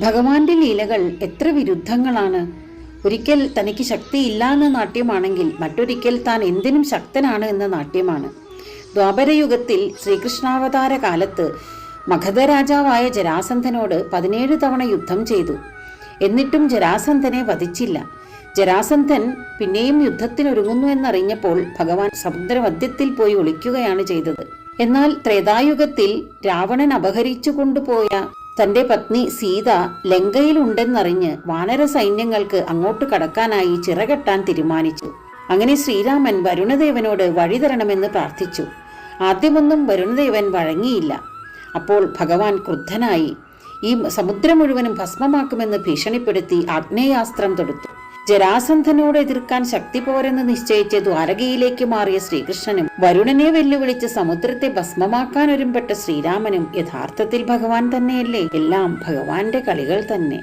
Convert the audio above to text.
ഭഗവാന്റെ ലീലകൾ എത്ര വിരുദ്ധങ്ങളാണ്. ഒരിക്കൽ തനിക്ക് ശക്തിയില്ല എന്ന നാട്യമാണെങ്കിൽ മറ്റൊരിക്കൽ താൻ എന്തിനും ശക്തനാണ് എന്ന നാട്യമാണ്. ദ്വാപരയുഗത്തിൽ ശ്രീകൃഷ്ണാവതാര കാലത്ത് മഗധ രാജാവായ ജരാസന്ധനോട് 17 തവണ യുദ്ധം ചെയ്തു. എന്നിട്ടും ജരാസന്ധനെ വധിച്ചില്ല. ജരാസന്ധൻ പിന്നെയും യുദ്ധത്തിനൊരുങ്ങുന്നു എന്നറിഞ്ഞപ്പോൾ ഭഗവാൻ സമുദ്രമധ്യത്തിൽ പോയി ഒളിക്കുകയാണ് ചെയ്തത്. എന്നാൽ ത്രേതായുഗത്തിൽ രാവണൻ അപഹരിച്ചു കൊണ്ടുപോയ തന്റെ പത്നി സീത ലങ്കയിലുണ്ടെന്നറിഞ്ഞ് വാനര സൈന്യങ്ങൾക്ക് അങ്ങോട്ട് കടക്കാനായി ചിറകെട്ടാൻ തീരുമാനിച്ചു. അങ്ങനെ ശ്രീരാമൻ വരുണദേവനോട് വഴി തരണമെന്ന് പ്രാർത്ഥിച്ചു. ആദ്യമൊന്നും വരുണദേവൻ വഴങ്ങിയില്ല. അപ്പോൾ ഭഗവാൻ ക്രുദ്ധനായി ഈ സമുദ്രം മുഴുവനും ഭസ്മമാക്കുമെന്ന് ഭീഷണിപ്പെടുത്തി ആഗ്നേയാസ്ത്രം തൊടുത്തു. ജരാസന്ധനോട് എതിർക്കാൻ ശക്തി പോരെന്ന് നിശ്ചയിച്ച് ദ്വാരകയിലേക്ക് മാറിയ ശ്രീകൃഷ്ണനും വരുണനെ വെല്ലുവിളിച്ച് സമുദ്രത്തെ ഭസ്മമാക്കാൻ ഒരുമ്പെട്ട ശ്രീരാമനും യഥാർത്ഥത്തിൽ ഭഗവാൻ തന്നെയല്ലേ? എല്ലാം ഭഗവാന്റെ കളികൾ തന്നെ.